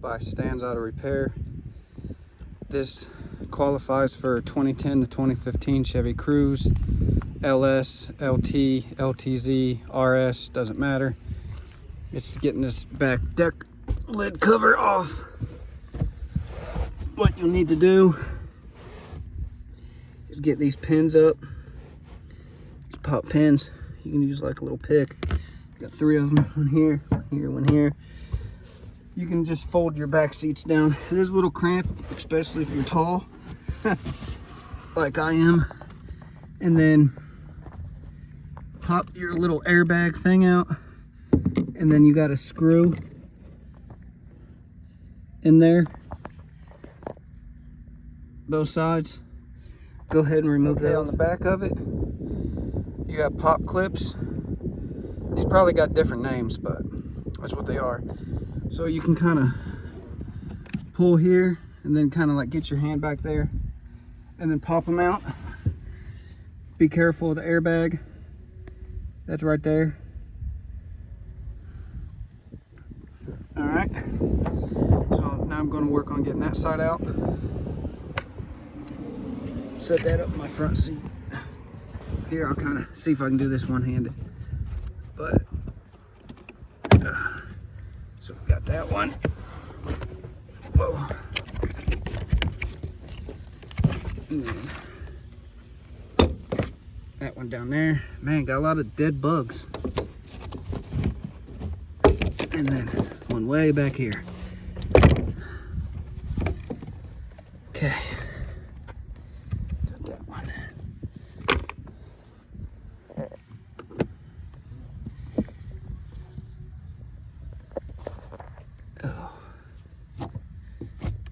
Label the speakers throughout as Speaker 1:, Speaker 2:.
Speaker 1: by Stands Out of Repair. This qualifies for 2010 to 2015 Chevy Cruze, LS, LT, LTZ, RS, doesn't matter. It's getting this back deck lid cover off. What you'll need to do is get these pins up. These pop pins, you can use like a little pick. Got 3 of them, one here, one here, one here. You can just fold your back seats down. It is a little cramped, especially if you're tall, like I am. And then pop your little airbag thing out. And then you got a screw in there, both sides. Go ahead and remove that. On the back of it, you got pop clips. These probably got different names, but that's what they are. So you can kind of pull here and then kind of like get your hand back there and then pop them out. Be careful with the airbag. That's right there. All right. So now I'm going to work on getting that side out. Set that up in my front seat. Here, I'll kind of see if I can do this one-handed. But so we got that one. Whoa. And then that one down there. Man, got a lot of dead bugs. And then one way back here. Okay. Got that one.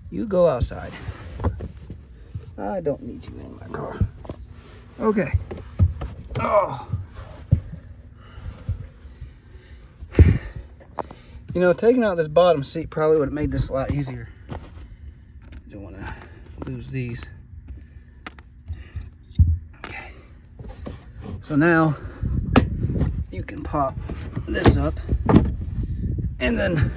Speaker 1: You go outside. I don't need you in my car. Okay. Oh. You know, taking out this bottom seat probably would have made this a lot easier. Don't want to lose these. Okay. So now you can pop this up and then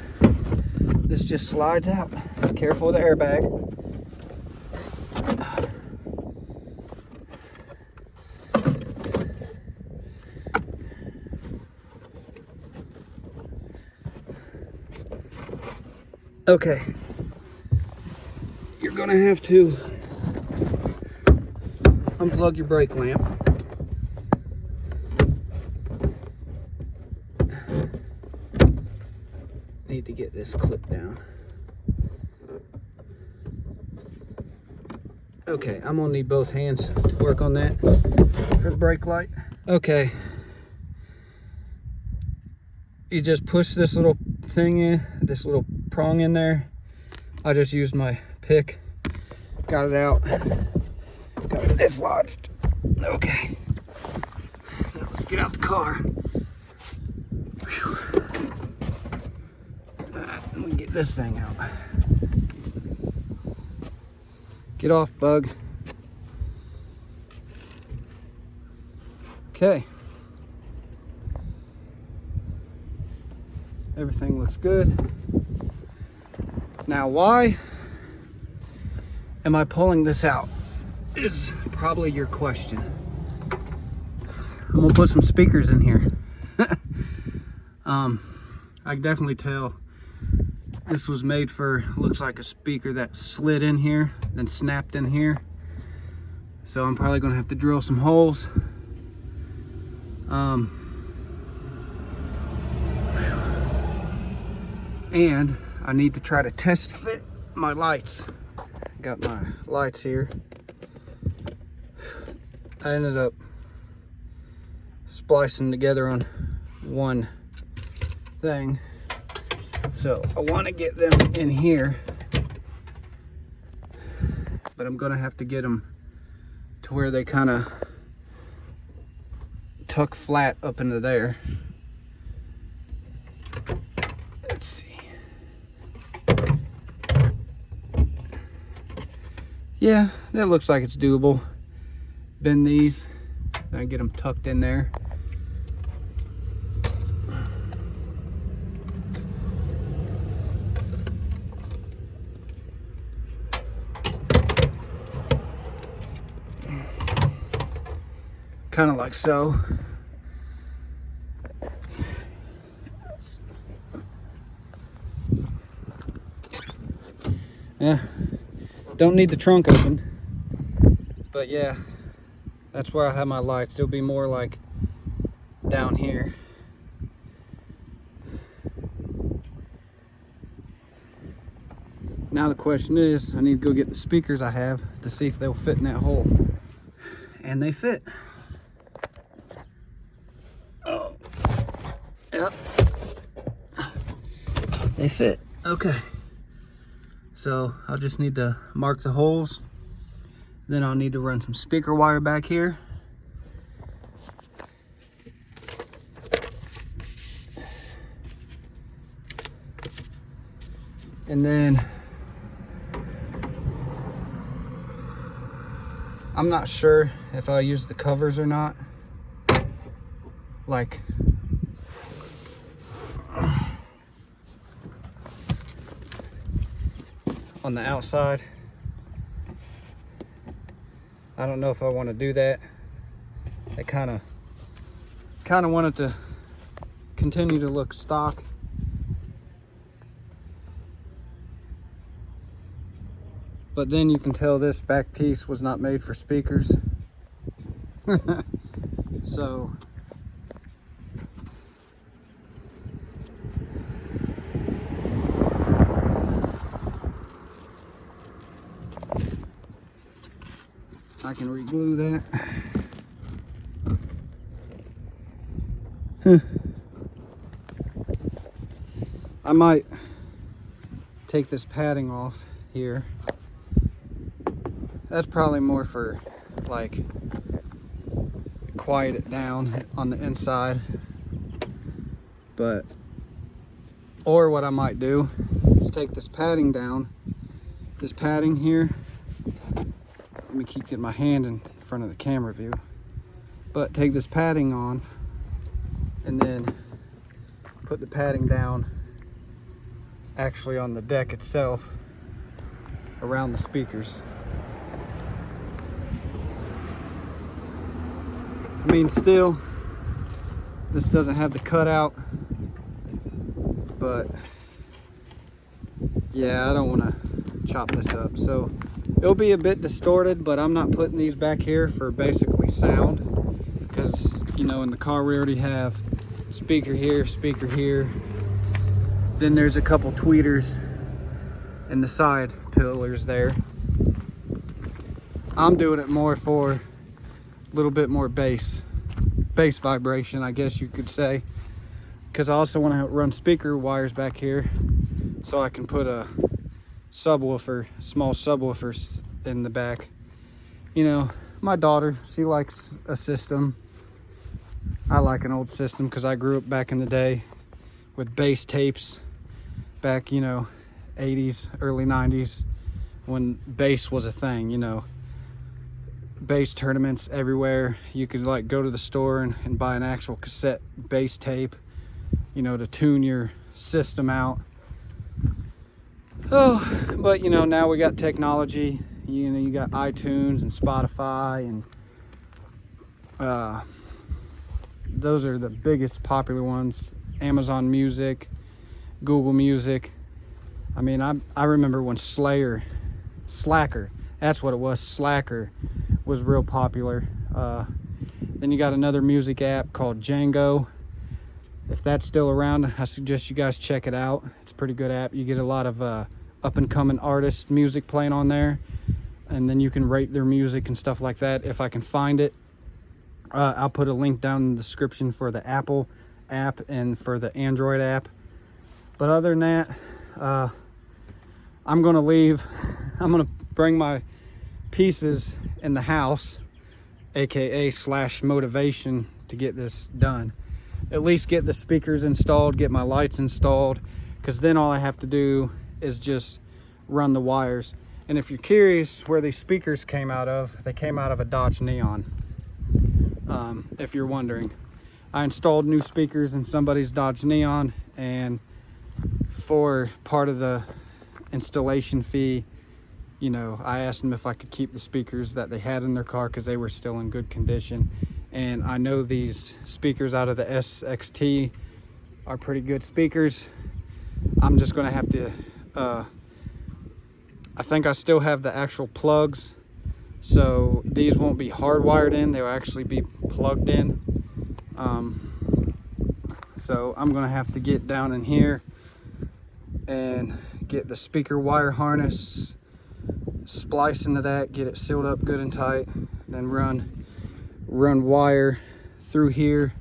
Speaker 1: this just slides out. Be careful with the airbag. Okay. You're gonna have to unplug your brake lamp. Need to get this clip down. Okay, I'm gonna need both hands to work on that for the brake light. Okay. You just push this little thing in, this little prong in there. I just used my pick, got it out, got it dislodged. Okay. Now let's get out the car. Whew. Let me get this thing out. Get off, bug. Okay. Everything looks good. Now, why am I pulling this out? Is probably your question. I'm gonna put some speakers in here. I can definitely tell this was made for, looks like a speaker that slid in here, then snapped in here. So I'm probably gonna have to drill some holes. And I need to try to test fit my lights. Got my lights here. I ended up splicing together on one thing. So I want to get them in here, but I'm gonna have to get them to where they kind of tuck flat up into there. Let's see. Yeah, that looks like it's doable. Bend these, then get them tucked in there. kind of like so. Yeah, don't need the trunk open, but yeah, that's where I have my lights. It'll be more like down here. Now the question is, I need to go get the speakers I have to see if they'll fit in that hole. And they fit. Oh, yep, they fit. Okay, so I'll just need to mark the holes. Then I'll need to run some speaker wire back here. And then I'm not sure if I'll use the covers or not. Like, on the outside. I don't know if I want to do that. I kind of want it to continue to look stock. But then you can tell this back piece was not made for speakers. So I can re-glue that. I might take this padding off here. That's probably more for like quiet it down on the inside. But, or what I might do is take this padding down, this padding here. Let me keep getting my hand in front of the camera view. But take this padding on and then put the padding down actually on the deck itself around the speakers. I mean, still, this doesn't have the cutout, but yeah, I don't want to chop this up. So it'll be a bit distorted, but I'm not putting these back here for basically sound, because, you know, in the car we already have speaker here, then there's a couple tweeters in the side pillars there. I'm doing it more for a little bit more bass vibration, I guess you could say, because I also want to run speaker wires back here so I can put a subwoofer, small subwoofers in the back. You know, my daughter, she likes a system. I like an old system because I grew up back in the day with bass tapes back, you know, 80s, early 90s, when bass was a thing, you know. Bass tournaments everywhere. You could like go to the store and buy an actual cassette bass tape, you know, to tune your system out. Oh, but you know, now we got technology. You know, you got iTunes and Spotify, and those are the biggest popular ones. Amazon Music, Google Music. I mean, I remember when Slacker, that's what it was, Slacker was real popular. Then you got another music app called Django. If that's still around, I suggest you guys check it out. It's a pretty good app. You get a lot of up and coming artist music playing on there, and then you can rate their music and stuff like that if I can find it. I'll put a link down in the description for the Apple app and for the Android app. But other than that, I'm gonna leave. I'm gonna bring my pieces in the house, aka / motivation, to get this done. At least get the speakers installed, get my lights installed, because then all I have to do is just run the wires. And if you're curious where these speakers came out of, they came out of a Dodge Neon. If you're wondering, I installed new speakers in somebody's Dodge Neon, and for part of the installation fee, you know, I asked them if I could keep the speakers that they had in their car because they were still in good condition,
Speaker 2: and I know these speakers out of the SXT are pretty good speakers. I'm just gonna have to, I think I still have the actual plugs, so these won't be hardwired in, they'll actually be plugged in. So I'm gonna have to get down in here and get the speaker wire harness, splice into that, get it sealed up good and tight, then run wire through here,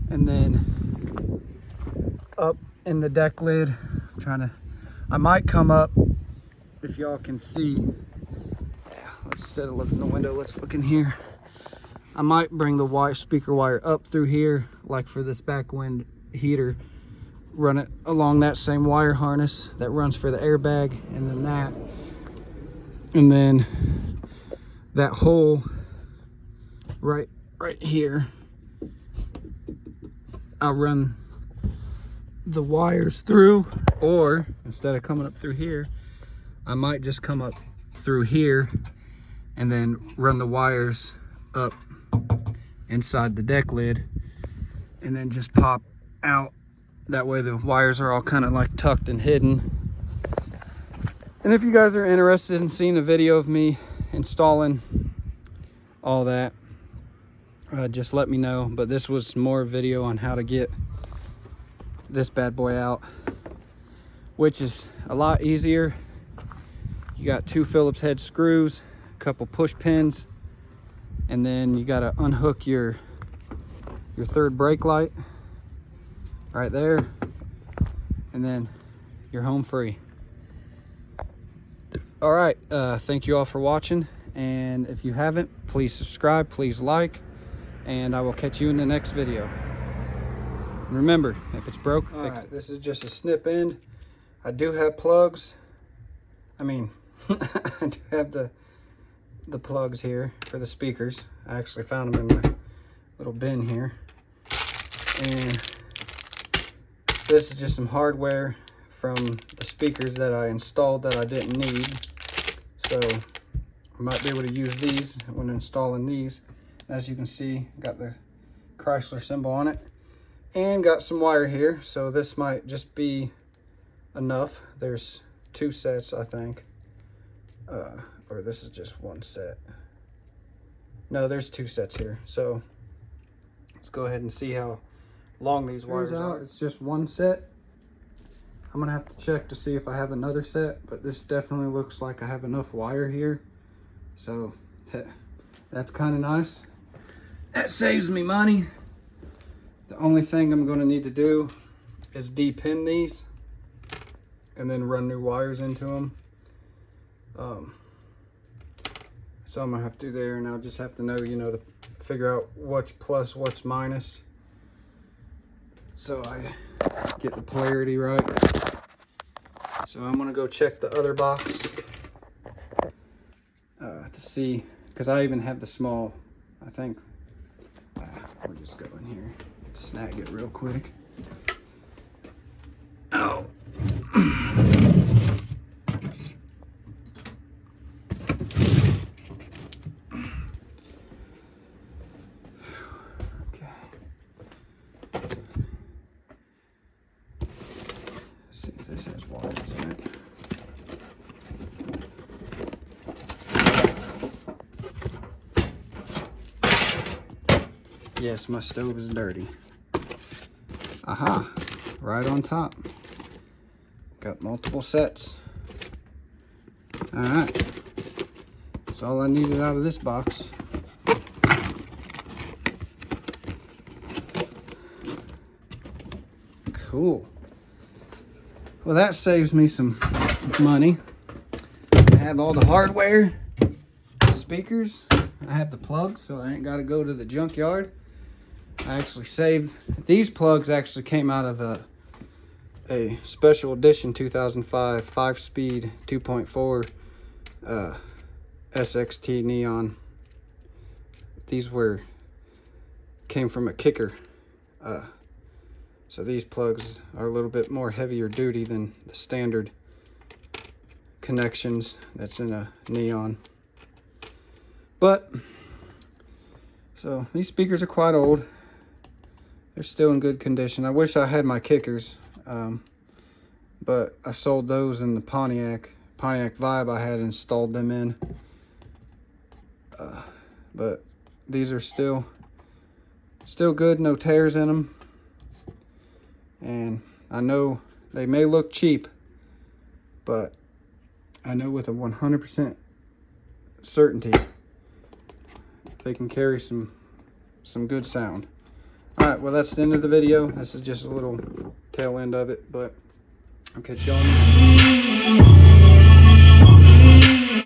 Speaker 2: and then up in the deck lid. I might come up, if y'all can see, yeah, instead of looking in the window, let's look in here. I might bring the speaker wire up through here, like for this back wind heater, run it along that same wire harness that runs for the airbag, and then that hole right here, I'll run the wires through, or instead of coming up through here, I might just come up through here and then run the wires up inside the deck lid and then just pop out. That way the wires are all kind of like tucked and hidden. And if you guys are interested in seeing a video of me installing all that, just let me know. But this was more video on how to get this bad boy out, which is a lot easier. You got 2 Phillips head screws, a couple push pins, and then you got to unhook your third brake light right there, and then you're home free. All right, thank you all for watching, and if you haven't, please subscribe, please like, and I will catch you in the next video. Remember, if it's broke, fix it. This is just a snip end. I do have plugs. I mean, I do have the plugs here for the speakers. I actually found them in my little bin here. And this is just some hardware from the speakers that I installed that I didn't need. So I might be able to use these when installing these. As you can see, got the Chrysler symbol on it. And got some wire here, so this might just be enough. There's 2 sets, I think. Or this is just 1 set. No, there's 2 sets here. So let's go ahead and see how long these wires are. It's just 1 set. I'm gonna have to check to see if I have another set, but this definitely looks like I have enough wire here. So that's kind of nice. That saves me money. The only thing I'm going to need to do is de-pin these and then run new wires into them. So I'm going to have to do there, and I'll just have to know, you know, to figure out what's plus, what's minus, so I get the polarity right. So I'm going to go check the other box to see, because I even have the small, I think, we'll just go in here. Snag it real quick. Oh. Okay. Let's see if this has wires in it. Yes, my stove is dirty. Aha, right on top. Got multiple sets. All right, that's all I needed out of this box. Cool. Well, that saves me some money. I have all the hardware, speakers. I have the plugs, so I ain't got to go to the junkyard. I actually saved, these plugs actually came out of a special edition 2005 5-speed 2.4 SXT neon. These came from a kicker. So these plugs are a little bit more heavier duty than the standard connections that's in a neon. But So these speakers are quite old. They're still in good condition. I wish I had my kickers, but I sold those in the Pontiac Vibe I had installed them in. But these are still good, no tears in them. And I know they may look cheap, but I know with a 100% certainty they can carry some good sound. All right, well, that's the end of the video. This is just a little tail end of it, but I'll catch y'all in a minute.